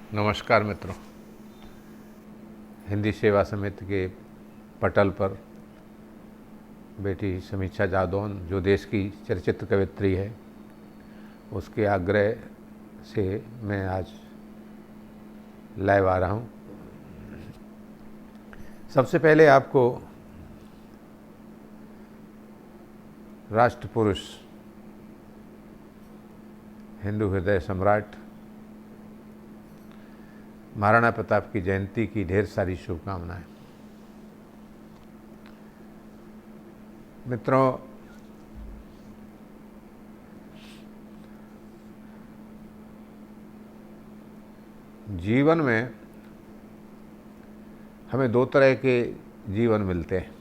नमस्कार मित्रों। हिंदी सेवा समिति के पटल पर बेटी समीक्षा जादौन, जो देश की चर्चित कवयित्री है, उसके आग्रह से मैं आज लाइव आ रहा हूँ। सबसे पहले आपको राष्ट्र पुरुष, हिंदू हृदय सम्राट महाराणा प्रताप की जयंती की ढेर सारी शुभकामनाएं। मित्रों, जीवन में हमें दो तरह के जीवन मिलते हैं।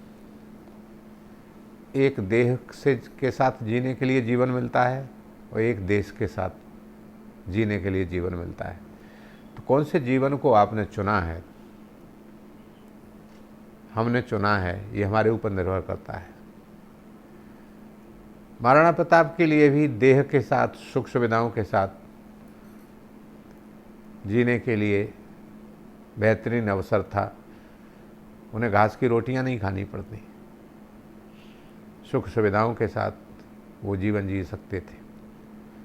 एक देह के साथ जीने के लिए जीवन मिलता है और एक देश के साथ जीने के लिए जीवन मिलता है। तो कौन से जीवन को आपने चुना है, हमने चुना है, ये हमारे ऊपर निर्भर करता है। महाराणा प्रताप के लिए भी देह के साथ, सुख सुविधाओं के साथ जीने के लिए बेहतरीन अवसर था। उन्हें घास की रोटियां नहीं खानी पड़ती, सुख सुविधाओं के साथ वो जीवन जी सकते थे।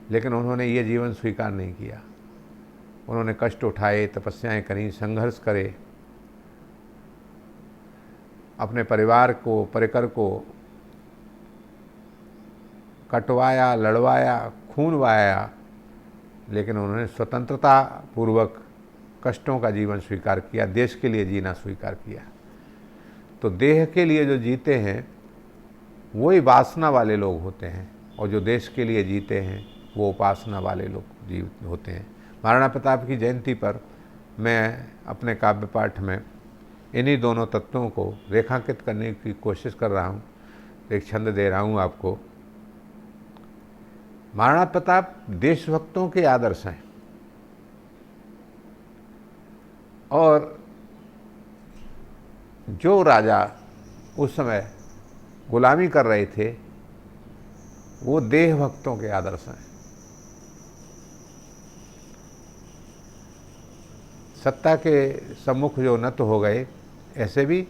लेकिन उन्होंने ये जीवन स्वीकार नहीं किया। उन्होंने कष्ट उठाए, तपस्याएं करी, संघर्ष करे, अपने परिवार को, परिकर को कटवाया, लड़वाया, खून बहाया, लेकिन उन्होंने स्वतंत्रता पूर्वक कष्टों का जीवन स्वीकार किया, देश के लिए जीना स्वीकार किया। तो देह के लिए जो जीते हैं वही वासना वाले लोग होते हैं, और जो देश के लिए जीते हैं वो उपासना वाले लोग जीवित होते हैं। महाराणा प्रताप की जयंती पर मैं अपने काव्य पाठ में इन्हीं दोनों तत्वों को रेखांकित करने की कोशिश कर रहा हूँ। एक छंद दे रहा हूँ आपको। महाराणा प्रताप देशभक्तों के आदर्श हैं, और जो राजा उस समय गुलामी कर रहे थे वो देशभक्तों के आदर्श हैं। सत्ता के सम्मुख जो नत हो गए, ऐसे भी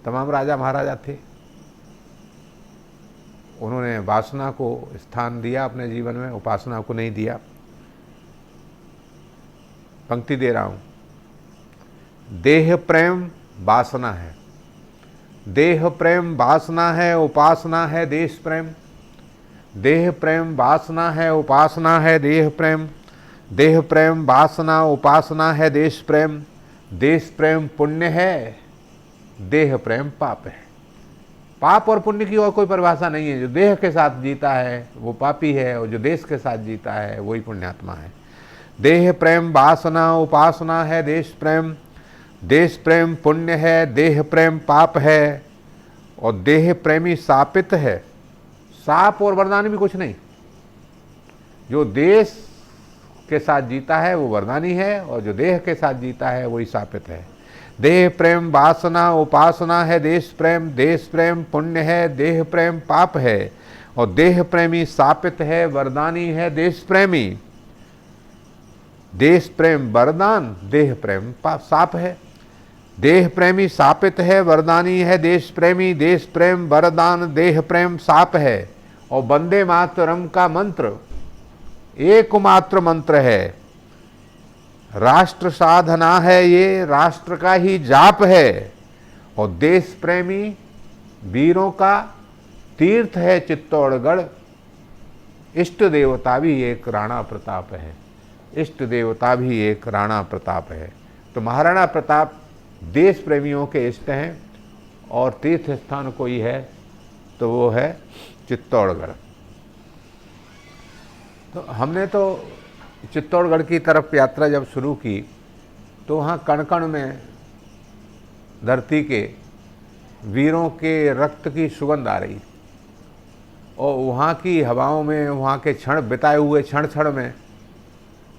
तमाम राजा महाराजा थे। उन्होंने वासना को स्थान दिया अपने जीवन में, उपासना को नहीं दिया। पंक्ति दे रहा हूं। देह प्रेम वासना है, देह प्रेम वासना है, उपासना है देश प्रेम। देह प्रेम वासना है, उपासना है देह प्रेम। देह प्रेम वासना उपासना है देश प्रेम। देश प्रेम पुण्य है, देह प्रेम पाप है। पाप और पुण्य की और कोई परिभाषा नहीं है। जो देह के साथ जीता है वो पापी है, और जो देश के साथ जीता है वही पुण्यात्मा है। देह प्रेम वासना उपासना है देश प्रेम। देश प्रेम पुण्य है, देह प्रेम पाप है, और देह प्रेमी शापित है। शाप और वरदान भी कुछ नहीं। जो देश के साथ जीता है वो वरदानी है, और जो देह के साथ जीता है वही शापित है। देह प्रेम वासना उपासना है देश प्रेम। देश प्रेम पुण्य है, देह प्रेम पाप है, और देह प्रेमी शापित है, वरदानी है देश प्रेमी। देश प्रेम वरदान, देह प्रेम पाप शाप है। देह प्रेमी शापित है, वरदानी है देश प्रेमी। देश प्रेम वरदान, देह प्रेम शाप है। और वंदे मातरम का मंत्र एकमात्र मंत्र है। राष्ट्र साधना है, ये राष्ट्र का ही जाप है। और देश प्रेमी वीरों का तीर्थ है चित्तौड़गढ़। इष्ट देवता भी एक राणा प्रताप है। इष्ट देवता भी एक राणा प्रताप है। तो महाराणा प्रताप देश प्रेमियों के इष्ट हैं, और तीर्थ स्थान कोई है तो वो है चित्तौड़गढ़। तो हमने तो चित्तौड़गढ़ की तरफ यात्रा जब शुरू की तो वहाँ कण कण में धरती के वीरों के रक्त की सुगंध आ रही, और वहाँ की हवाओं में, वहाँ के क्षण बिताए हुए क्षण क्षण में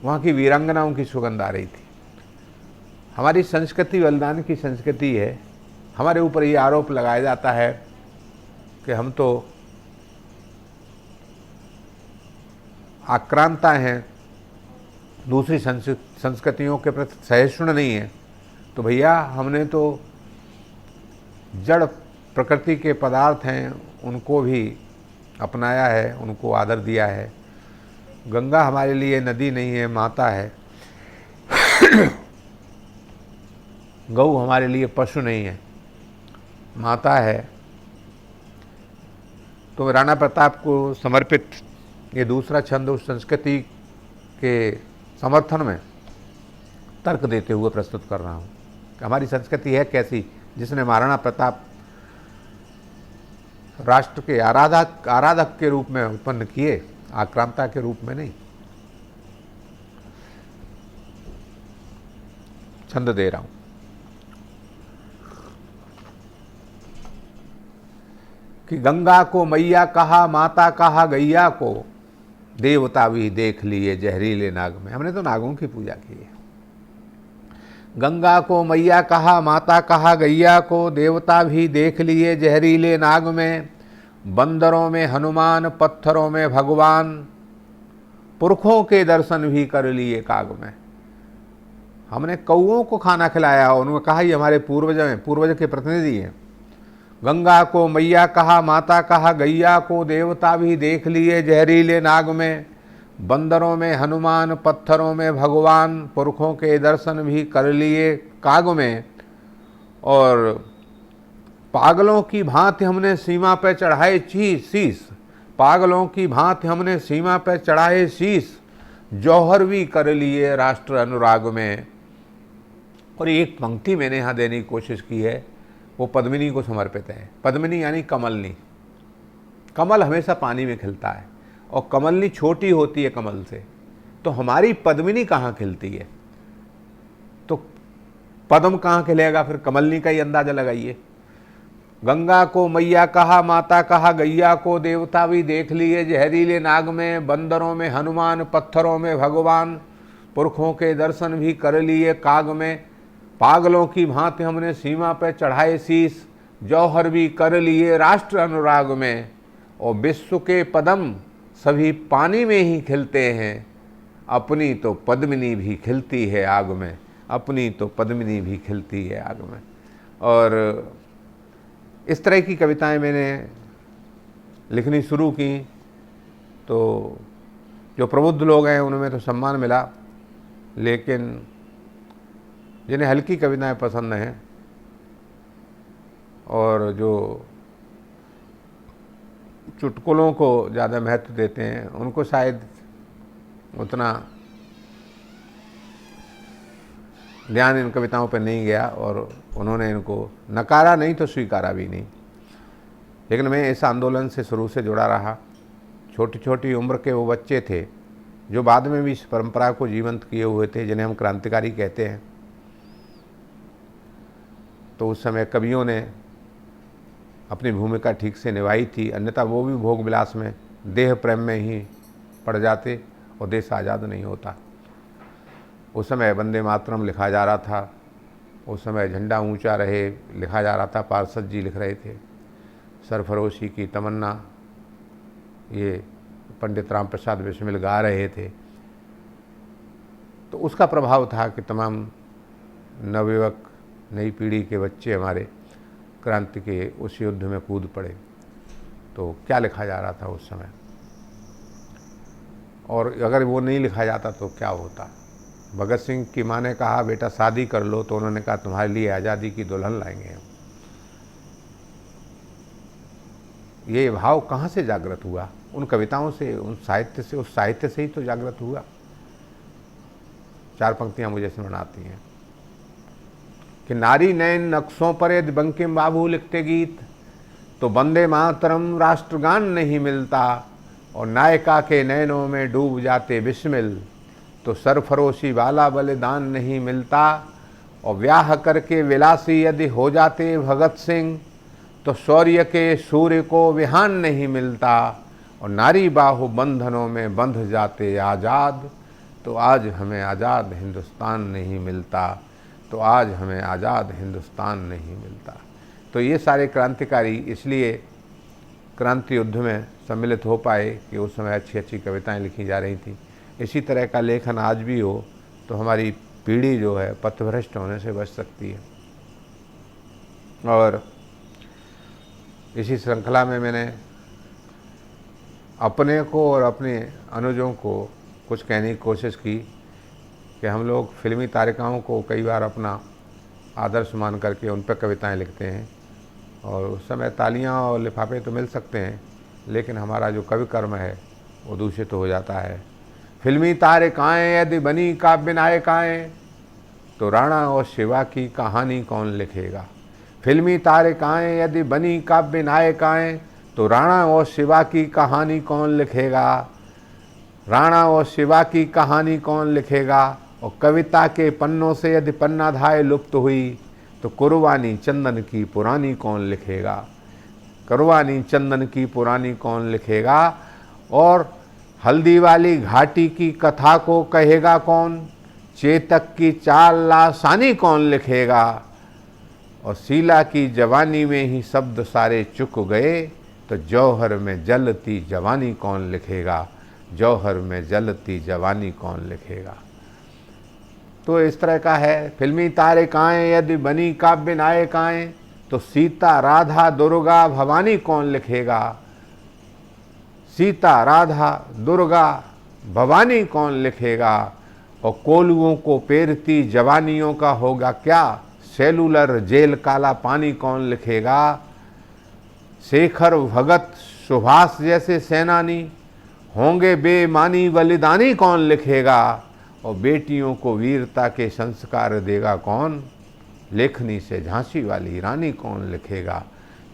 वहाँ की वीरांगनाओं की सुगंध आ रही थी। हमारी संस्कृति बलिदान की संस्कृति है। हमारे ऊपर ये आरोप लगाया जाता है कि हम तो आक्रांता हैं, दूसरी संस्कृतियों के प्रति सहिष्णु नहीं है, तो भैया हमने तो जड़ प्रकृति के पदार्थ हैं उनको भी अपनाया है, उनको आदर दिया है। गंगा हमारे लिए नदी नहीं है, माता है। गऊ हमारे लिए पशु नहीं है, माता है। तो राणा प्रताप को समर्पित ये दूसरा छंद उस संस्कृति के समर्थन में तर्क देते हुए प्रस्तुत कर रहा हूँ। हमारी संस्कृति है कैसी, जिसने महाराणा प्रताप राष्ट्र के आराधक के रूप में उत्पन्न किए, आक्रांता के रूप में नहीं। छंद दे रहा हूं। कि गंगा को मैया कहा, माता कहा गैया को, देवता भी देख लिए जहरीले नाग में। हमने तो नागों की पूजा की है। गंगा को मैया कहा, माता कहा गैया को, देवता भी देख लिए जहरीले नाग में। बंदरों में हनुमान, पत्थरों में भगवान, पुरखों के दर्शन भी कर लिए काग में। हमने कौओं को खाना खिलाया, उन्होंने कहा ये हमारे पूर्वज हैं, पूर्वज के प्रतिनिधि हैं। गंगा को मैया कहा, माता कहा गैया को, देवता भी देख लिए जहरीले नाग में। बंदरों में हनुमान, पत्थरों में भगवान, पुरखों के दर्शन भी कर लिए काग में। और पागलों की भांति हमने सीमा पर चढ़ाए शीश, पागलों की भांति हमने सीमा पर चढ़ाए शीश, जौहर भी कर लिए राष्ट्र अनुराग में। और एक पंक्ति मैंने यहाँ देने की कोशिश की है, वो पद्मिनी को समर्पित है। पद्मिनी यानी कमलनी। कमल हमेशा पानी में खिलता है और कमलनी छोटी होती है कमल से, तो हमारी पद्मिनी कहाँ खिलती है? तो पद्म कहाँ खिलेगा? फिर कमलनी का ही अंदाजा लगाइए। गंगा को मैया कहा, माता कहा गैया को, देवता भी देख लिए जहरीले नाग में। बंदरों में हनुमान, पत्थरों में भगवान, पुरखों के दर्शन भी कर लिए काग में। पागलों की भांति हमने सीमा पर चढ़ाए शीश, जौहर भी कर लिए राष्ट्र अनुराग में। और विश्व के पदम सभी पानी में ही खिलते हैं, अपनी तो पद्मिनी भी खिलती है आग में, अपनी तो पद्मिनी भी खिलती है आग में। और इस तरह की कविताएं मैंने लिखनी शुरू की, तो जो प्रबुद्ध लोग हैं उनमें तो सम्मान मिला, लेकिन जिन्हें हल्की कविताएं पसंद हैं और जो चुटकुलों को ज़्यादा महत्व देते हैं, उनको शायद उतना ध्यान इन कविताओं पर नहीं गया और उन्होंने इनको नकारा नहीं तो स्वीकारा भी नहीं। लेकिन मैं इस आंदोलन से शुरू से जुड़ा रहा। छोटी छोटी उम्र के वो बच्चे थे जो बाद में भी इस परंपरा को जीवंत किए हुए थे, जिन्हें हम क्रांतिकारी कहते हैं। तो उस समय कवियों ने अपनी भूमिका ठीक से निभाई थी, अन्यथा वो भी भोग विलास में, देह प्रेम में ही पड़ जाते और देश आज़ाद नहीं होता। उस समय वंदे मातरम लिखा जा रहा था, उस समय झंडा ऊंचा रहे लिखा जा रहा था, पार्षद जी लिख रहे थे। सरफरोशी की तमन्ना ये पंडित राम प्रसाद बिस्मिल गा रहे थे। तो उसका प्रभाव था कि तमाम नवयुवक, नई पीढ़ी के बच्चे हमारे क्रांति के उस युद्ध में कूद पड़े। तो क्या लिखा जा रहा था उस समय, और अगर वो नहीं लिखा जाता तो क्या होता। भगत सिंह की माँ ने कहा बेटा शादी कर लो, तो उन्होंने कहा तुम्हारे लिए आज़ादी की दुल्हन लाएंगे हम। ये भाव कहाँ से जागृत हुआ? उन कविताओं से, उन साहित्य से, उस साहित्य से ही तो जागृत हुआ। चार पंक्तियाँ मुझे स्मरण आती हैं कि नारी नैन नक्शों पर यदि बंकिम बाबू लिखते गीत, तो वंदे मातरम राष्ट्रगान नहीं मिलता। और नायिका के नैनों में डूब जाते बिस्मिल, तो सरफरोशी वाला बलिदान नहीं मिलता। और ब्याह करके विलासी यदि हो जाते भगत सिंह, तो शौर्य के सूर्य को विहान नहीं मिलता। और नारी बाहु बंधनों में बंध जाते आज़ाद, तो आज हमें आज़ाद हिंदुस्तान नहीं मिलता, तो आज हमें आज़ाद हिंदुस्तान नहीं मिलता। तो ये सारे क्रांतिकारी इसलिए क्रांति युद्ध में सम्मिलित हो पाए कि उस समय अच्छी अच्छी कविताएं लिखी जा रही थी। इसी तरह का लेखन आज भी हो तो हमारी पीढ़ी जो है पथभ्रष्ट होने से बच सकती है। और इसी श्रृंखला में मैंने अपने को और अपने अनुजों को कुछ कहने की कोशिश की कि हम लोग फिल्मी तारिकाओं को कई बार अपना आदर्श मान करके उन पर कविताएं लिखते हैं और उस समय तालियां और लिफाफे तो मिल सकते हैं, लेकिन हमारा जो कवि कर्म है वो दूषित हो जाता है। फिल्मी तारिकाएं यदि बनी काव्य नायिकाएं तो राणा और शिवा की कहानी कौन लिखेगा। फिल्मी तारिकाएं यदि बनी काव्य नायिकाएं तो राणा और शिवा की कहानी कौन लिखेगा। राणा और शिवा की कहानी कौन लिखेगा। और कविता के पन्नों से यदि पन्नाधाय लुप्त हुई तो कुर्बानी चंदन की पुरानी कौन लिखेगा। कुर्बानी चंदन की पुरानी कौन लिखेगा। और हल्दी वाली घाटी की कथा को कहेगा कौन। चेतक की चाल लासानी कौन लिखेगा। और शीला की जवानी में ही शब्द सारे चुक गए तो जौहर में जलती जवानी कौन लिखेगा। जौहर में जलती जवानी कौन लिखेगा। तो इस तरह का है। फिल्मी तारिकाएं यदि बनी काव्य नायिकाएं तो सीता राधा दुर्गा भवानी कौन लिखेगा। सीता राधा दुर्गा भवानी कौन लिखेगा। और कोलुओं को पेरती जवानियों का होगा क्या। सेलुलर जेल काला पानी कौन लिखेगा। शेखर भगत सुभाष जैसे सेनानी होंगे बेमानी बलिदानी कौन लिखेगा। और बेटियों को वीरता के संस्कार देगा कौन। लेखनी से झांसी वाली रानी कौन लिखेगा।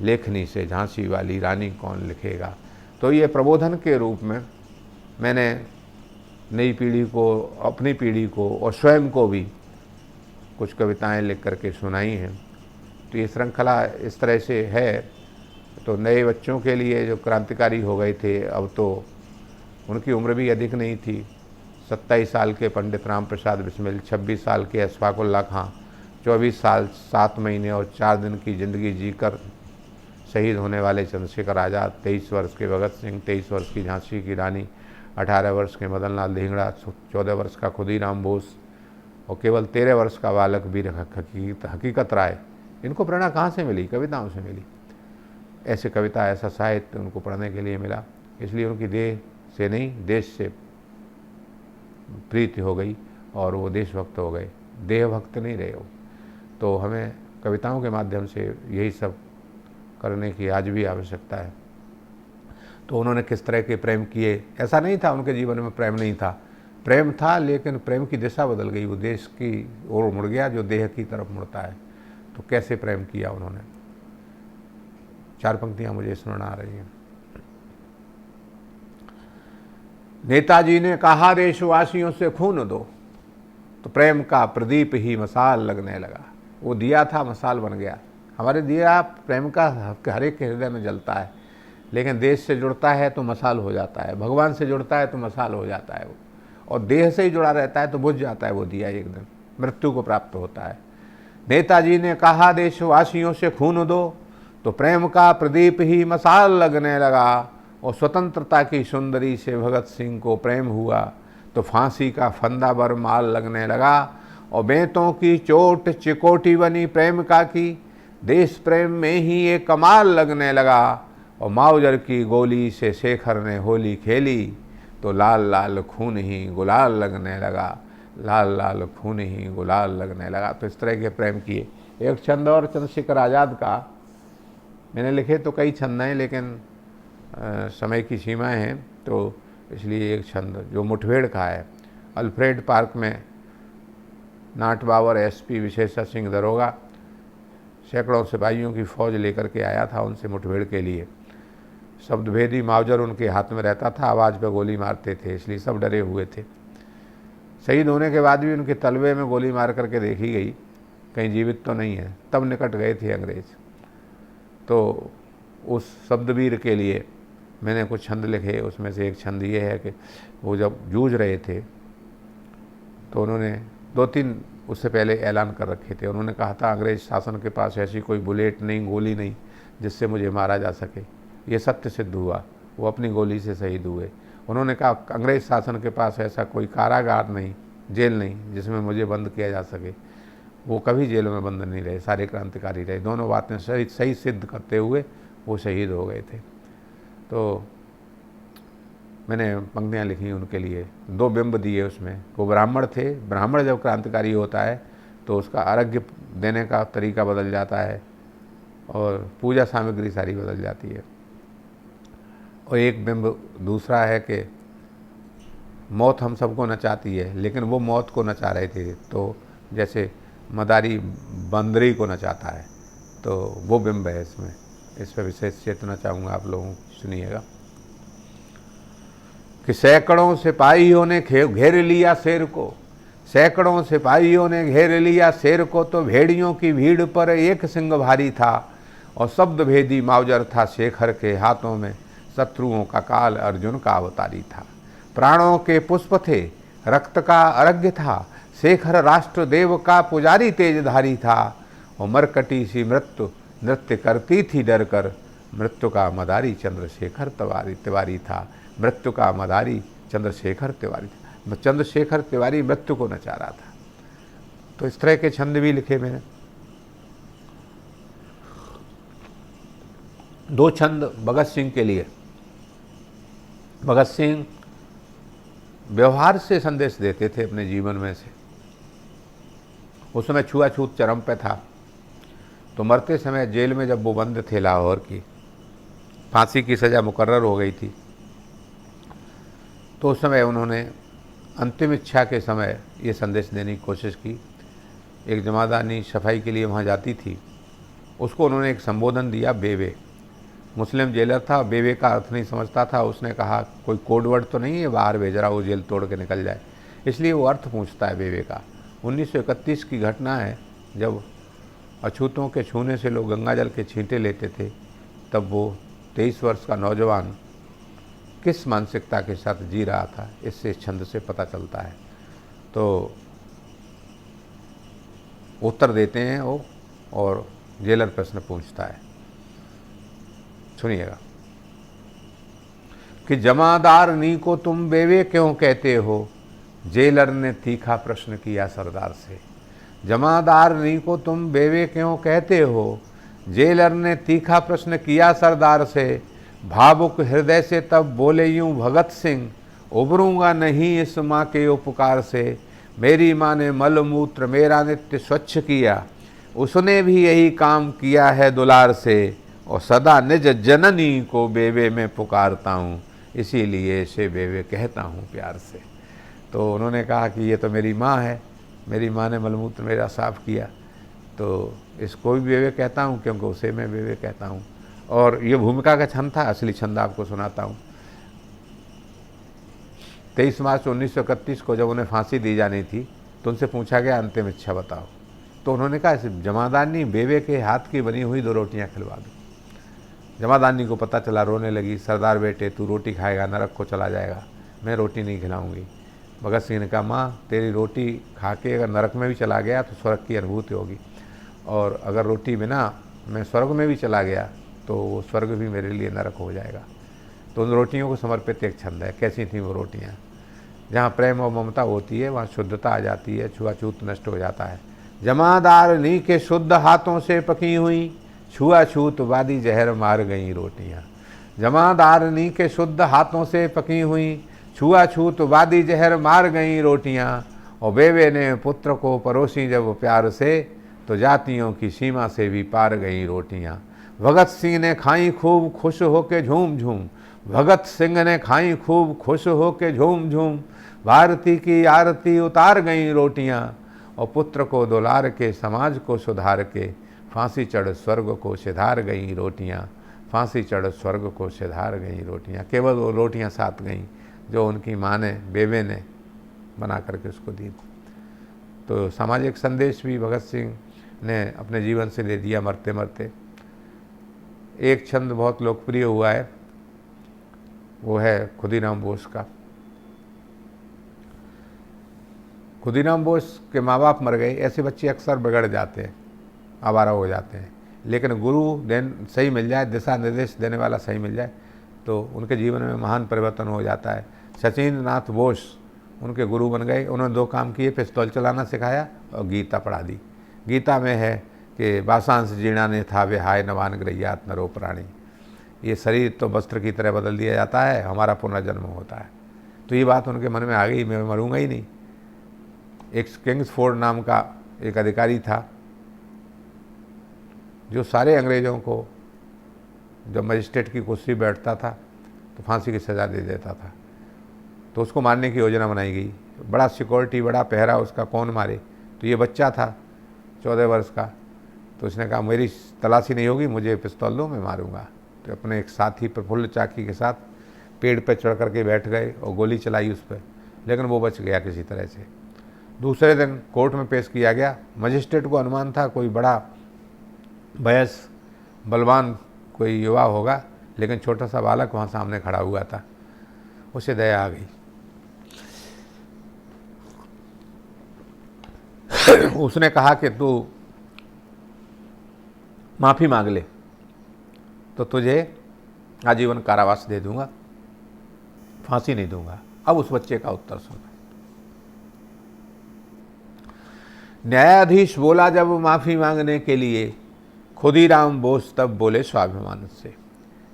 लेखनी से झांसी वाली रानी कौन लिखेगा। तो ये प्रबोधन के रूप में मैंने नई पीढ़ी को, अपनी पीढ़ी को और स्वयं को भी कुछ कविताएं लिख करके सुनाई हैं। तो ये श्रृंखला इस तरह से है। तो नए बच्चों के लिए जो क्रांतिकारी हो गए थे, अब तो उनकी उम्र भी अधिक नहीं थी। 27 साल के पंडित राम प्रसाद बिस्मिल, 26 साल के अशफाकुल्ला खां, 24 साल 7 महीने और 4 दिन की ज़िंदगी जीकर शहीद होने वाले चंद्रशेखर आज़ाद, 23 वर्ष के भगत सिंह, 23 वर्ष की झांसी की रानी, 18 वर्ष के मदन लाल धिंगड़ा, 14 वर्ष का खुदीराम बोस और केवल 13 वर्ष का बालक वीर हकीकत राय। इनको प्रेरणा कहाँ से मिली? कविताओं से मिली। ऐसे कविता, ऐसा साहित्य उनको पढ़ने के लिए मिला, इसलिए उनकी देह से नहीं देश से प्रीति हो गई और वो देशभक्त हो गए, देहभक्त नहीं रहे हो। तो हमें कविताओं के माध्यम से यही सब करने की आज भी आवश्यकता है। तो उन्होंने किस तरह के प्रेम किए, ऐसा नहीं था उनके जीवन में प्रेम नहीं था, प्रेम था, लेकिन प्रेम की दिशा बदल गई, वो देश की ओर मुड़ गया जो देह की तरफ मुड़ता है। तो कैसे प्रेम किया उन्होंने, 4 पंक्तियां मुझे स्मरण आ रही हैं। नेताजी ने कहा देशवासियों से खून दो तो प्रेम का प्रदीप ही मसाल लगने लगा। वो दिया था, मसाल बन गया। हमारे दिया प्रेम का हर एक हृदय में जलता है, लेकिन देश से जुड़ता है तो मसाल हो जाता है, भगवान से जुड़ता है तो मसाल हो जाता है वो, और देह से ही जुड़ा रहता है तो बुझ जाता है वो दिया, एक दिन मृत्यु को प्राप्त होता है। नेताजी ने कहा देशवासियों से खून दो तो प्रेम का प्रदीप ही मसाल लगने लगा। और स्वतंत्रता की सुंदरी से भगत सिंह को प्रेम हुआ तो फांसी का फंदा बरमाल लगने लगा। और बेंतों की चोट चिकोटी बनी प्रेम का की, देश प्रेम में ही ये कमाल लगने लगा। और माउजर की गोली से शेखर ने होली खेली तो लाल लाल खून ही गुलाल लगने लगा। लाल लाल खून ही गुलाल लगने लगा। तो इस तरह के प्रेम किए। एक छंद और चंद्रशेखर आज़ाद का, मैंने लिखे तो कई छंद हैं लेकिन समय की सीमाएं हैं, तो इसलिए एक छंद जो मुठभेड़ का है। अल्फ्रेड पार्क में नाट बाबर एसपी विशेषा सिंह दरोगा सैकड़ों सिपाहियों की फौज लेकर के आया था उनसे मुठभेड़ के लिए। शब्दभेदी माउजर उनके हाथ में रहता था, आवाज़ पर गोली मारते थे, इसलिए सब डरे हुए थे। शहीद होने के बाद भी उनके तलवे में गोली मार करके देखी गई, कहीं जीवित तो नहीं है, तब निकट गए थे अंग्रेज। तो उस शब्दवीर के लिए मैंने कुछ छंद लिखे। उसमें से एक छंद ये है कि वो जब जूझ रहे थे तो उन्होंने 2-3 उससे पहले ऐलान कर रखे थे। उन्होंने कहा था अंग्रेज शासन के पास ऐसी कोई बुलेट नहीं, गोली नहीं जिससे मुझे मारा जा सके। ये सत्य सिद्ध हुआ, वो अपनी गोली से शहीद हुए। उन्होंने कहा अंग्रेज शासन के पास ऐसा कोई कारागार नहीं, जेल नहीं जिसमें मुझे बंद किया जा सके। वो कभी जेल में बंद नहीं रहे, सारे क्रांतिकारी रहे। दोनों बातें सही सिद्ध करते हुए वो शहीद हो गए थे। तो मैंने पंक्तियाँ लिखी उनके लिए, 2 बिंब दिए उसमें। वो ब्राह्मण थे। ब्राह्मण जब क्रांतिकारी होता है तो उसका अर्घ्य देने का तरीका बदल जाता है और पूजा सामग्री सारी बदल जाती है। और एक बिंब दूसरा है कि मौत हम सबको नचाती है, लेकिन वो मौत को नचा रहे थे, तो जैसे मदारी बंदरी को नचाता है, तो वो बिंब है इसमें। इस पर विशेष चेतना चाहूँगा आप लोगों को, सुनिएगा। कि सैकड़ों सिपाहियों ने घेर लिया शेर को, सैकड़ों सिपाहियों ने घेर लिया शेर को, तो भेड़ियों की भीड़ पर एक सिंह भारी था, और शब्द भेदी माउजर था शेखर के हाथों में, शत्रुओं का काल अर्जुन का अवतारी था। प्राणों के पुष्प थे, रक्त का अर्घ्य था, शेखर राष्ट्र देव का पुजारी तेजधारी था। और मरकटी सी मृत्यु नृत्य करती थी डर कर, मृत्यु का मदारी चंद्रशेखर तिवारी था। मृत्यु का मदारी चंद्रशेखर तिवारी था। चंद्रशेखर तिवारी मृत्यु को नचा रहा था। तो इस तरह के छंद भी लिखे मैंने। 2 छंद भगत सिंह के लिए। भगत सिंह व्यवहार से संदेश देते थे अपने जीवन में से। उस समय छुआछूत चरम पे था। तो मरते समय जेल में जब वो बंद थे लाहौर की, फांसी की सज़ा मुकर्रर हो गई थी, तो उस समय उन्होंने अंतिम इच्छा के समय ये संदेश देने की कोशिश की। एक जमादारनी सफाई के लिए वहाँ जाती थी, उसको उन्होंने एक संबोधन दिया, बेवे। मुस्लिम जेलर था, बेवे का अर्थ नहीं समझता था। उसने कहा कोई कोड वर्ड तो नहीं है, बाहर भेज रहा वो जेल तोड़ के निकल जाए, इसलिए वो अर्थ पूछता है बेवे का। 1931 की घटना है, जब अछूतों के छूने से लोग गंगा जल के छींटे लेते थे। तब वो 23 वर्ष का नौजवान किस मानसिकता के साथ जी रहा था, इससे छंद से पता चलता है। तो उत्तर देते हैं वो, और जेलर प्रश्न पूछता है, सुनिएगा। कि जमादार नी को तुम बेवे क्यों कहते हो, जेलर ने तीखा प्रश्न किया सरदार से। जमादार नी को तुम बेवे क्यों कहते हो, जेलर ने तीखा प्रश्न किया सरदार से। भावुक हृदय से तब बोले यूं भगत सिंह, उबरूंगा नहीं इस माँ के उपकार से। मेरी माँ ने मलमूत्र मेरा नित्य स्वच्छ किया, उसने भी यही काम किया है दुलार से। और सदा निज जननी को बेवे में पुकारता हूँ, इसीलिए इसे बेवे कहता हूँ प्यार से। तो उन्होंने कहा कि ये तो मेरी माँ है, मेरी माँ ने मलमूत्र मेरा साफ़ किया, तो इसको भी बेवे कहता हूँ, क्योंकि उसे मैं बेवे कहता हूँ। और ये भूमिका का छंद था। असली छंद आपको सुनाता हूँ। 23 मार्च 1931 को जब उन्हें फांसी दी जानी थी, तो उनसे पूछा गया अंतिम इच्छा बताओ। तो उन्होंने कहा जमादारनी बेवे के हाथ की बनी हुई 2 रोटियाँ खिलवा दो। जमादारनी को पता चला, रोने लगी। सरदार बेटे तू रोटी खाएगा नरक को चला जाएगा, मैं रोटी नहीं खिलाऊंगी। भगत सिंह ने कहा माँ तेरी रोटी खा के अगर नरक में भी चला गया तो स्वर्ग की अनुभूति होगी, और अगर रोटी बिना मैं स्वर्ग में भी चला गया तो वो स्वर्ग भी मेरे लिए नरक हो जाएगा। तो उन रोटियों को समर्पित एक छंद है। कैसी थी वो रोटियाँ? जहाँ प्रेम और ममता होती है वहाँ शुद्धता आ जाती है, छुआछूत नष्ट हो जाता है। जमादारनी के शुद्ध हाथों से पकी हुई, छुआछूत वादी जहर मार गई रोटियाँ। जमादारनी के शुद्ध हाथों से पकी हुई, छुआछूत वादी जहर मार गई रोटियाँ। और बेवे ने पुत्र को परोसी जब प्यार से, तो जातियों की सीमा से भी पार गई रोटियाँ। भगत सिंह ने खाई खूब खुश होके झूम झूम, भगत सिंह ने खाई खूब खुश होके झूम झूम। भारती की आरती उतार गई रोटियाँ, और पुत्र को दुलार के समाज को सुधार के, फांसी चढ़ स्वर्ग को सिधार गई रोटियाँ। फांसी चढ़ स्वर्ग को सिधार गई रोटियाँ। केवल वो रोटियाँ साथ गईं जो उनकी माँ ने, बेवे ने बना करके उसको दी। तो सामाजिक संदेश भी भगत सिंह ने अपने जीवन से ले दिया मरते मरते। एक छंद बहुत लोकप्रिय हुआ है, वो है खुदीराम बोस का। खुदीराम बोस के माँ बाप मर गए। ऐसे बच्चे अक्सर बिगड़ जाते हैं, आवारा हो जाते हैं, लेकिन गुरु सही मिल जाए, दिशा निर्देश देने वाला सही मिल जाए, तो उनके जीवन में महान परिवर्तन हो जाता है। सचिंद्र नाथ बोस उनके गुरु बन गए। उन्होंने 2 काम किए, पिस्तौल चलाना सिखाया और गीता पढ़ा दी। गीता में है कि वासांश जीर्णा ने था विहाय नवान गृह्यात नरो प्राणी, ये शरीर तो वस्त्र की तरह बदल दिया जाता है, हमारा पुनर्जन्म होता है। तो ये बात उनके मन में आ गई, मैं मरूंगा ही नहीं। एक किंग्सफोर्ड नाम का एक अधिकारी था जो सारे अंग्रेज़ों को, जब मजिस्ट्रेट की कुर्सी बैठता था तो फांसी की सज़ा दे देता था। तो उसको मारने की योजना बनाई गई। बड़ा सिक्योरिटी, बड़ा पहरा, उसका कौन मारे। तो ये बच्चा था 14 वर्ष का। तो उसने कहा मेरी तलाशी नहीं होगी, मुझे पिस्तौल दो, मैं मारूंगा। तो अपने एक साथी प्रफुल्ल चाकी के साथ पेड़ पर चढ़ करके बैठ गए और गोली चलाई उस पर, लेकिन वो बच गया किसी तरह से। दूसरे दिन कोर्ट में पेश किया गया। मजिस्ट्रेट को अनुमान था कोई बड़ा वयस्क बलवान कोई युवा होगा, लेकिन छोटा सा बालक वहाँ सामने खड़ा हुआ था। उसे दया आ गई। उसने कहा कि तू माफ़ी मांग ले तो तुझे आजीवन कारावास दे दूंगा, फांसी नहीं दूंगा। अब उस बच्चे का उत्तर सुन। न्यायाधीश बोला जब माफ़ी मांगने के लिए, खुदीराम बोस तब बोले स्वाभिमान से।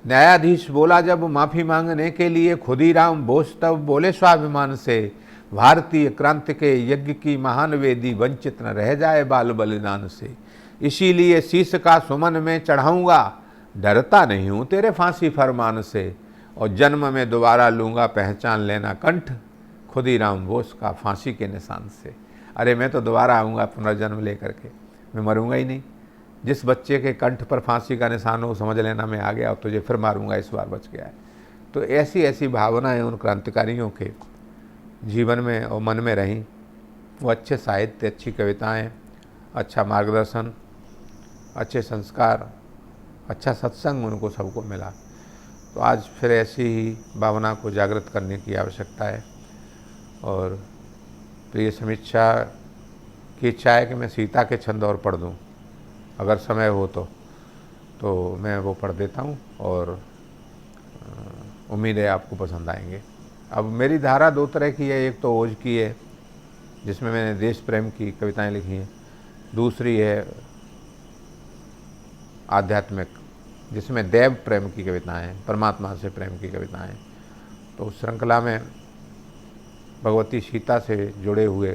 न्यायाधीश बोला जब माफ़ी मांगने के लिए, खुदीराम बोस तब बोले स्वाभिमान से। भारतीय क्रांति के यज्ञ की महान वेदी वंचित न रह जाए बाल बलिदान से। इसीलिए शीश का सुमन में चढ़ाऊंगा, डरता नहीं हूँ तेरे फांसी फरमान से। और जन्म में दोबारा लूँगा पहचान लेना कंठ, खुदीराम बोस का फांसी के निशान से। अरे मैं तो दोबारा आऊँगा पुनर्जन्म लेकर के, मैं मरूंगा ही नहीं। जिस बच्चे के कंठ पर फांसी का निशान हो, समझ लेना मैं आ गया और तुझे फिर मारूंगा, इस बार बच गया है। तो ऐसी ऐसी भावनाएं उन क्रांतिकारियों के जीवन में और मन में रहीं। वो अच्छे साहित्य, अच्छी कविताएं, अच्छा मार्गदर्शन, अच्छे संस्कार, अच्छा सत्संग उनको सबको मिला। तो आज फिर ऐसी ही भावना को जागृत करने की आवश्यकता है। और प्रिय समीक्षा की इच्छा है कि मैं सीता के छंद और पढ़ दूँ, अगर समय हो तो मैं वो पढ़ देता हूँ और उम्मीद है आपको पसंद आएंगे। अब मेरी धारा 2 तरह की है, एक तो ओज की है जिसमें मैंने देश प्रेम की कविताएं लिखी हैं, दूसरी है आध्यात्मिक जिसमें देव प्रेम की कविताएं, परमात्मा से प्रेम की कविताएं। तो उस श्रृंखला में भगवती सीता से जुड़े हुए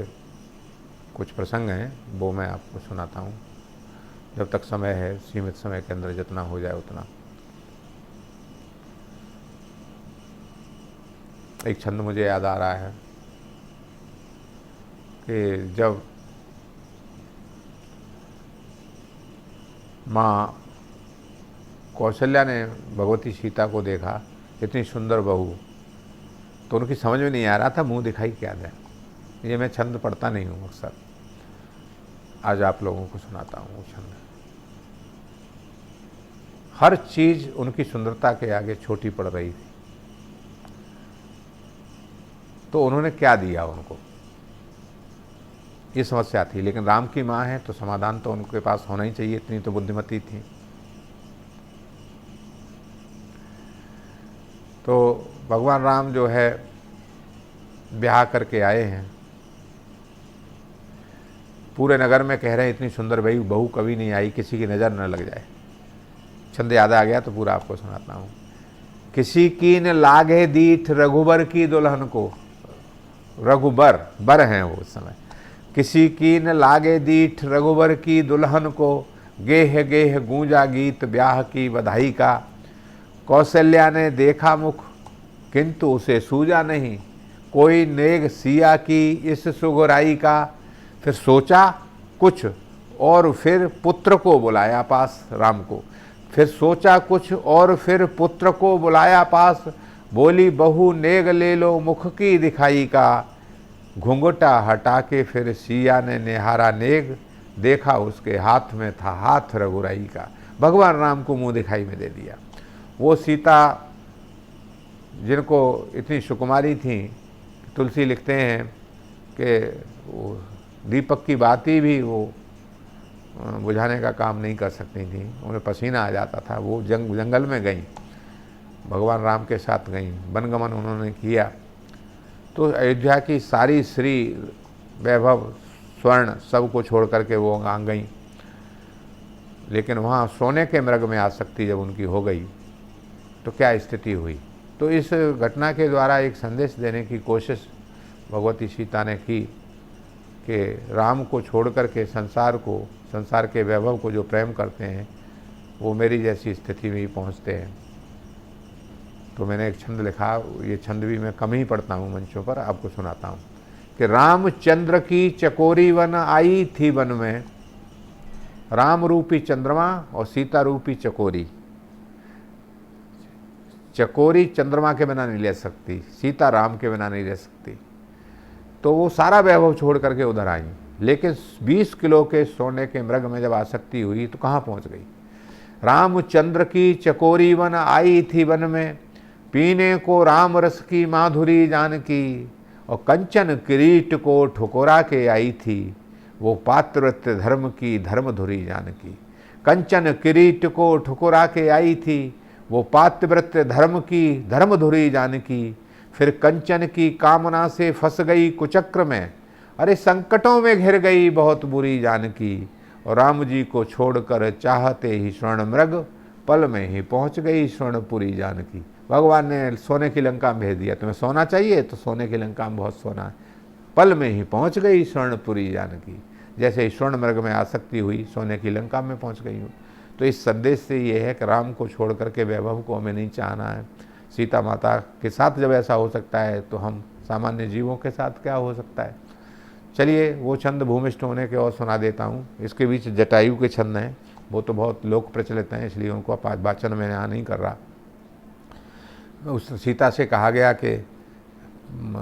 कुछ प्रसंग हैं, वो मैं आपको सुनाता हूँ जब तक समय है, सीमित समय के अंदर जितना हो जाए उतना। एक छंद मुझे याद आ रहा है कि जब माँ कौशल्या ने भगवती सीता को देखा, इतनी सुंदर बहू, तो उनकी समझ में नहीं आ रहा था मुंह दिखाई क्या दे। ये मैं छंद पढ़ता नहीं हूँ अक्सर, आज आप लोगों को सुनाता हूँ वो छंद। हर चीज़ उनकी सुंदरता के आगे छोटी पड़ रही थी, तो उन्होंने क्या दिया उनको, ये समस्या थी। लेकिन राम की माँ है तो समाधान तो उनके पास होना ही चाहिए, इतनी तो बुद्धिमती थी। तो भगवान राम जो है ब्याह करके आए हैं, पूरे नगर में कह रहे हैं इतनी सुंदर बहू कभी नहीं आई, किसी की नज़र न लग जाए। छंद याद आ गया तो पूरा आपको सुनाता हूँ। किसी की न लागे दीठ रघुबर की दुल्हन को, रघुबर बर हैं वो उस समय, किसी की न लागे दीठ रघुबर की दुल्हन को, गेह गेह गूंजा गीत ब्याह की बधाई का। कौशल्या ने देखा मुख किंतु उसे सूझा नहीं, कोई नेग सिया की इस सुगराई का। फिर सोचा कुछ और फिर पुत्र को बुलाया पास, राम को। फिर सोचा कुछ और फिर पुत्र को बुलाया पास, बोली बहू नेग ले लो मुख की दिखाई का। घुंघटा हटा के फिर सिया ने निहारा नेग, देखा उसके हाथ में था हाथ रघुराई का। भगवान राम को मुंह दिखाई में दे दिया। वो सीता जिनको इतनी सुकुमारी थी, तुलसी लिखते हैं कि वो दीपक की बाती भी वो बुझाने का काम नहीं कर सकती थी, उन्हें पसीना आ जाता था। वो जंगल में गईं, भगवान राम के साथ गईं, वनगमन उन्होंने किया तो अयोध्या की सारी श्री वैभव स्वर्ण सब को छोड़ करके वो आ गई, लेकिन वहाँ सोने के मृग में आसक्ति जब उनकी हो गई तो क्या स्थिति हुई। तो इस घटना के द्वारा एक संदेश देने की कोशिश भगवती सीता ने की कि राम को छोड़ करके संसार के वैभव को जो प्रेम करते हैं वो मेरी जैसी स्थिति में ही पहुँचते हैं। तो मैंने एक छंद लिखा, ये छंद भी मैं कम ही पढ़ता हूँ मंचों पर, आपको सुनाता हूँ कि रामचंद्र की चकोरी वन आई थी वन में, राम रूपी चंद्रमा और सीता रूपी चकोरी। चकोरी चंद्रमा के बिना नहीं रह सकती, सीता राम के बिना नहीं रह सकती। तो वो सारा वैभव छोड़ करके उधर आई, लेकिन 20 किलो के सोने के मृग में जब आसक्ति हुई तो कहाँ पहुँच गई। रामचंद्र की चकोरी वन आई थी वन में, पीने को राम रस की माधुरी जानकी, और कंचन किरीट को ठुकरा के आई थी, वो पात्रव्रत धर्म की धर्मधुरी जानकी। कंचन किरीट को ठुकरा के आई थी, वो पात्रव्रत धर्म की धर्मधुरी जानकी। फिर कंचन की कामना से फंस गई कुचक्र में, अरे संकटों में घिर गई बहुत बुरी जानकी। और राम जी को छोड़कर चाहते ही स्वर्ण मृग, पल में ही पहुंच गई स्वर्णपुरी जानकी। भगवान ने सोने की लंका में भेज दिया, तुम्हें सोना चाहिए तो सोने की लंका में बहुत सोना है, पल में ही पहुंच गई स्वर्णपुरी जानकी। जैसे ही स्वर्ण मृग में आसक्ति हुई, सोने की लंका में पहुंच गई हूँ। तो इस संदेश से ये है कि राम को छोड़ करके वैभव को हमें नहीं चाहना है। सीता माता के साथ जब ऐसा हो सकता है तो हम सामान्य जीवों के साथ क्या हो सकता है। चलिए वो छंद भूमिष्ठ होने के और सुना देता हूँ। इसके बीच जटायु के छंद हैं, वो तो बहुत लोक प्रचलित हैं, इसलिए उनको वाचन में यहाँ नहीं कर रहा। उस सीता से कहा गया कि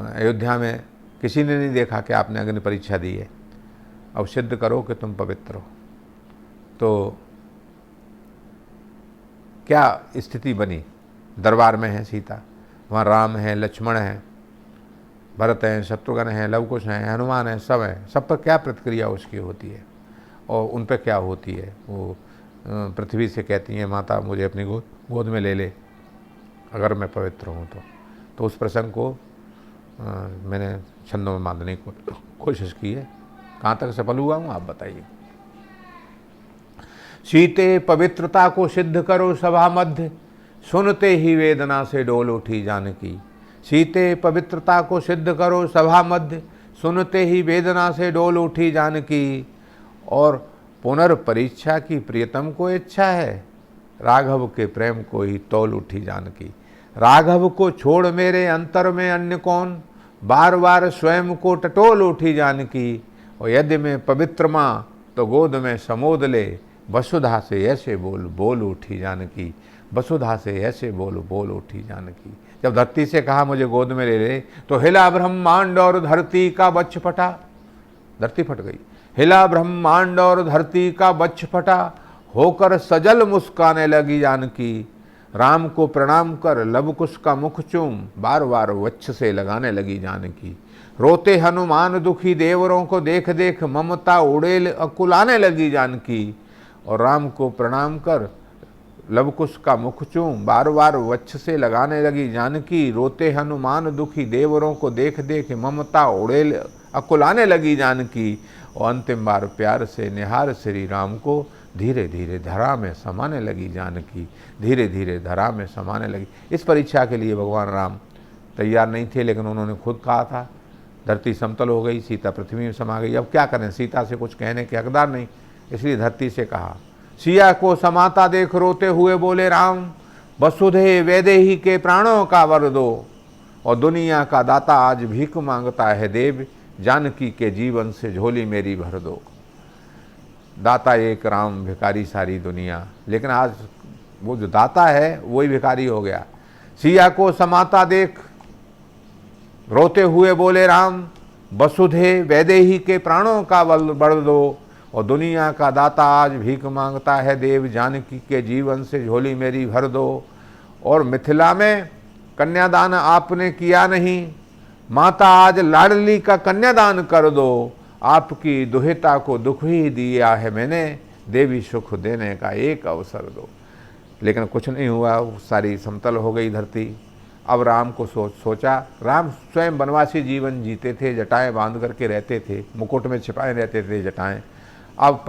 अयोध्या में किसी ने नहीं देखा कि आपने अग्नि परीक्षा दी है, अब सिद्ध करो कि तुम पवित्र हो। तो क्या स्थिति बनी। दरबार में है सीता, वहाँ राम है, लक्ष्मण है, भरत हैं, शत्रुघ्न हैं, लवकुश हैं, हनुमान हैं, सब हैं। सब पर क्या प्रतिक्रिया उसकी होती है और उन पर क्या होती है। वो पृथ्वी से कहती हैं, माता मुझे अपनी गोद में ले ले अगर मैं पवित्र हूँ तो उस प्रसंग को मैंने छंदों में बांधने की कोशिश की है। कहाँ तक सफल हुआ हूँ आप बताइए। सीते पवित्रता को सिद्ध करो सभा मध्य, सुनते ही वेदना से डोल उठी जानकी। सीते पवित्रता को सिद्ध करो सभा मध्य, सुनते ही वेदना से डोल उठी जानकी। और पुनर्परीक्षा की प्रियतम को इच्छा है, राघव के प्रेम को ही तौल उठी जानकी। राघव को छोड़ मेरे अंतर में अन्य कौन, बार बार स्वयं को टटोल उठी जानकी। और यदि मैं पवित्र माँ तो गोद में समोद ले, वसुधा से ऐसे बोल बोल उठी जानकी। वसुधा से ऐसे बोल बोल उठी जानकी। जब धरती से कहा मुझे गोद में ले ले तो हिला ब्रह्मांड और धरती का बच्छ फटा, धरती फट गई। हिला ब्रह्मांड और धरती का बच्छ फटा, होकर सजल मुस्काने लगी जानकी। राम को प्रणाम कर लवकुश का मुख चूम, बार बार वक्ष से लगाने लगी जानकी। रोते हनुमान दुखी देवरों को देख देख, ममता उड़ेल अकुलाने लगी जानकी। और राम को प्रणाम कर लवकुश का मुख चूम, बार बार वक्ष से लगाने लगी जानकी। रोते हनुमान दुखी देवरों को देख देख, ममता उड़ेल अकुलाने लगी जानकी। और अंतिम बार प्यार से निहार श्री राम को, धीरे धीरे धरा में समाने लगी जानकी। धीरे धीरे धरा में समाने लगी। इस परीक्षा के लिए भगवान राम तैयार नहीं थे, लेकिन उन्होंने खुद कहा था। धरती समतल हो गई, सीता पृथ्वी में समा गई। अब क्या करें, सीता से कुछ कहने के हकदार नहीं, इसलिए धरती से कहा। सिया को समाता देख रोते हुए बोले राम, वसुधे वैदेही के प्राणों का वर दो। और दुनिया का दाता आज भीख मांगता है देव, जानकी के जीवन से झोली मेरी भर दो। दाता एक राम, भिखारी सारी दुनिया। लेकिन आज वो जो दाता है वही भिखारी हो गया। सिया को समाता देख रोते हुए बोले राम, वसुधे वैदेही के प्राणों का वर दो। और दुनिया का दाता आज भीख मांगता है देव, जानकी के जीवन से झोली मेरी भर दो। और मिथिला में कन्यादान आपने किया नहीं, माता आज लाडली का कन्यादान कर दो। आपकी दुहिता को दुख ही दिया है मैंने, देवी सुख देने का एक अवसर दो। लेकिन कुछ नहीं हुआ, सारी समतल हो गई धरती। अब राम को सोचा, राम स्वयं वनवासी जीवन जीते थे, जटाएं बांध करके रहते थे, मुकुट में छिपाए रहते थे जटाएं। अब